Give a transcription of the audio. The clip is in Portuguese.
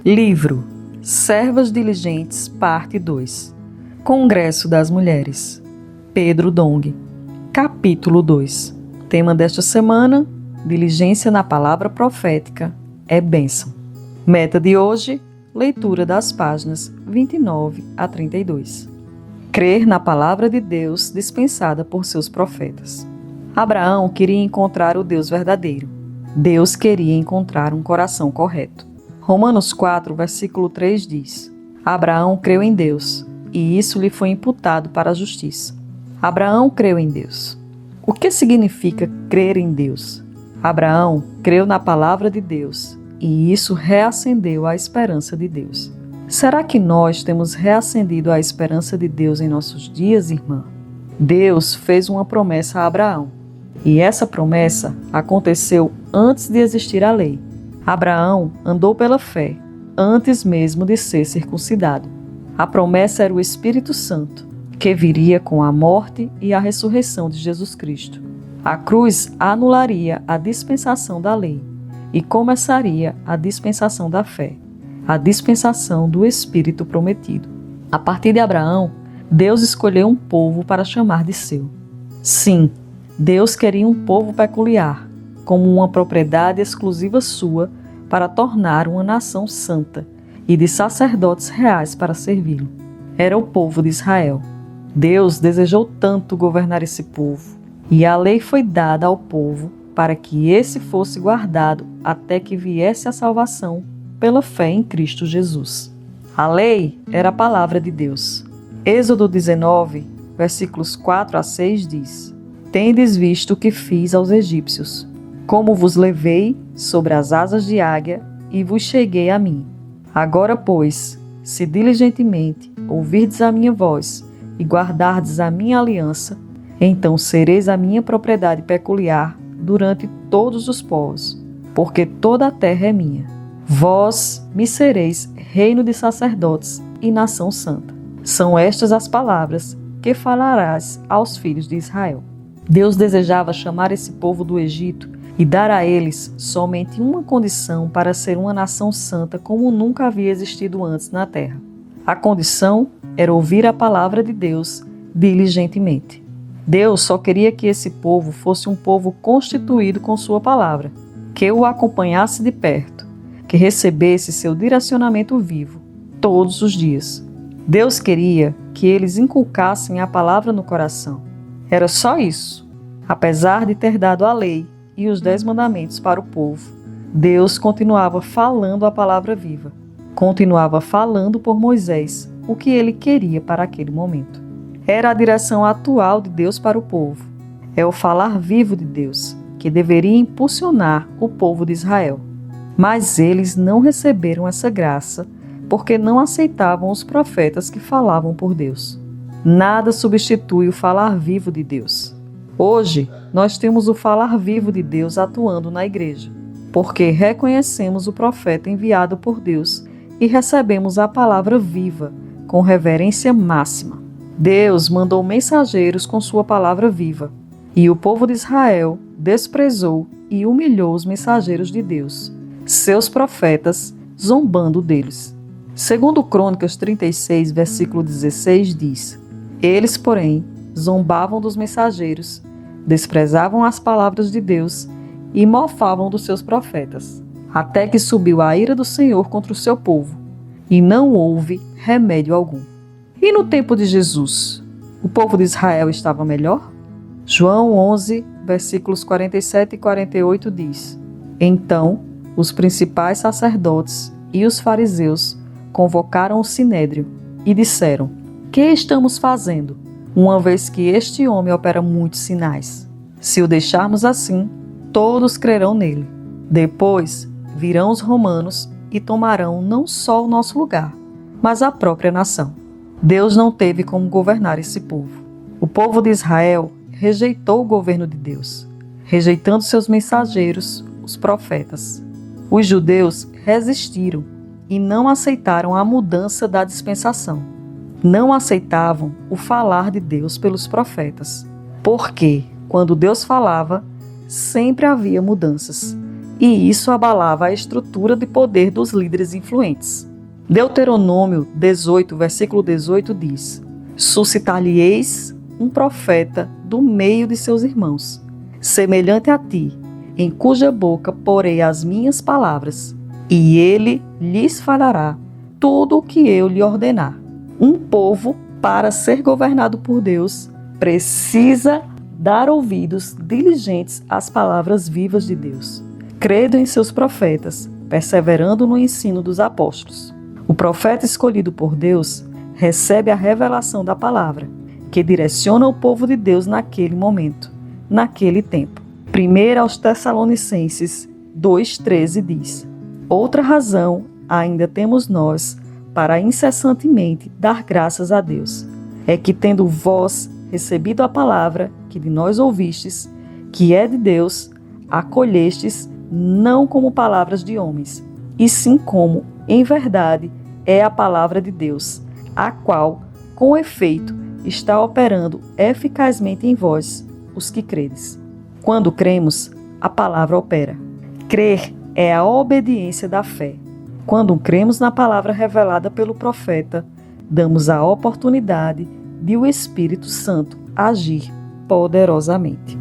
Livro Servas Diligentes, Parte 2. Congresso das Mulheres. Pedro Dong. Capítulo 2. Tema desta semana: diligência na palavra profética é bênção. Meta de hoje: leitura das páginas 29 a 32. Crer na palavra de Deus dispensada por seus profetas. Abraão queria encontrar o Deus verdadeiro. Deus queria encontrar um coração correto. Romanos 4, versículo 3 diz: Abraão creu em Deus, e isso lhe foi imputado para a justiça. Abraão creu em Deus. O que significa crer em Deus? Abraão creu na palavra de Deus, e isso reacendeu a esperança de Deus. Será que nós temos reacendido a esperança de Deus em nossos dias, irmã? Deus fez uma promessa a Abraão, e essa promessa aconteceu antes de existir a lei. Abraão andou pela fé, antes mesmo de ser circuncidado. A promessa era o Espírito Santo, que viria com a morte e a ressurreição de Jesus Cristo. A cruz anularia a dispensação da lei e começaria a dispensação da fé, a dispensação do Espírito prometido. A partir de Abraão, Deus escolheu um povo para chamar de seu. Sim, Deus queria um povo peculiar, como uma propriedade exclusiva sua, para tornar uma nação santa e de sacerdotes reais para servi-lo. Era o povo de Israel. Deus desejou tanto governar esse povo, e a lei foi dada ao povo para que esse fosse guardado até que viesse a salvação pela fé em Cristo Jesus. A lei era a palavra de Deus. Êxodo 19, versículos 4 a 6 diz: Tendes visto o que fiz aos egípcios, como vos levei sobre as asas de águia e vos cheguei a mim. Agora, pois, se diligentemente ouvirdes a minha voz e guardardes a minha aliança, então sereis a minha propriedade peculiar durante todos os povos, porque toda a terra é minha. Vós me sereis reino de sacerdotes e nação santa. São estas as palavras que falarás aos filhos de Israel. Deus desejava chamar esse povo do Egito e dar a eles somente uma condição para ser uma nação santa como nunca havia existido antes na terra. A condição era ouvir a palavra de Deus diligentemente. Deus só queria que esse povo fosse um povo constituído com sua palavra, que o acompanhasse de perto, que recebesse seu direcionamento vivo todos os dias. Deus queria que eles inculcassem a palavra no coração. Era só isso. Apesar de ter dado a lei e os 10 mandamentos para o povo, Deus continuava falando a palavra viva. Continuava falando por Moisés o que ele queria para aquele momento. Era a direção atual de Deus para o povo. É o falar vivo de Deus que deveria impulsionar o povo de Israel. Mas eles não receberam essa graça porque não aceitavam os profetas que falavam por Deus. Nada substitui o falar vivo de Deus. Hoje, nós temos o falar vivo de Deus atuando na igreja, porque reconhecemos o profeta enviado por Deus e recebemos a palavra viva, com reverência máxima. Deus mandou mensageiros com sua palavra viva, e o povo de Israel desprezou e humilhou os mensageiros de Deus, seus profetas, zombando deles. Segundo Crônicas 36, versículo 16, diz: Eles, porém, zombavam dos mensageiros, desprezavam as palavras de Deus e mofavam dos seus profetas, até que subiu a ira do Senhor contra o seu povo, e não houve remédio algum. E no tempo de Jesus, o povo de Israel estava melhor? João 11, versículos 47 e 48 diz: Então, os principais sacerdotes e os fariseus convocaram o sinédrio e disseram: Que estamos fazendo, uma vez que este homem opera muitos sinais? Se o deixarmos assim, todos crerão nele. Depois virão os romanos e tomarão não só o nosso lugar, mas a própria nação. Deus não teve como governar esse povo. O povo de Israel rejeitou o governo de Deus, rejeitando seus mensageiros, os profetas. Os judeus resistiram e não aceitaram a mudança da dispensação. Não aceitavam o falar de Deus pelos profetas, porque, quando Deus falava, sempre havia mudanças, e isso abalava a estrutura de poder dos líderes influentes. Deuteronômio 18, versículo 18 diz: suscitar-lhe-eis um profeta do meio de seus irmãos, semelhante a ti, em cuja boca porei as minhas palavras, e ele lhes falará tudo o que eu lhe ordenar. Um povo, para ser governado por Deus, precisa dar ouvidos diligentes às palavras vivas de Deus, crendo em seus profetas, perseverando no ensino dos apóstolos. O profeta escolhido por Deus recebe a revelação da palavra, que direciona o povo de Deus naquele momento, naquele tempo. 1 aos Tessalonicenses 2,13 diz: outra razão ainda temos nós para incessantemente dar graças a Deus, é que tendo vós recebido a palavra que de nós ouvistes, que é de Deus, acolhestes não como palavras de homens, e sim como, em verdade, é a palavra de Deus, a qual, com efeito, está operando eficazmente em vós, os que credes. Quando cremos, a palavra opera. Crer é a obediência da fé. Quando cremos na palavra revelada pelo profeta, damos a oportunidade de o Espírito Santo agir poderosamente.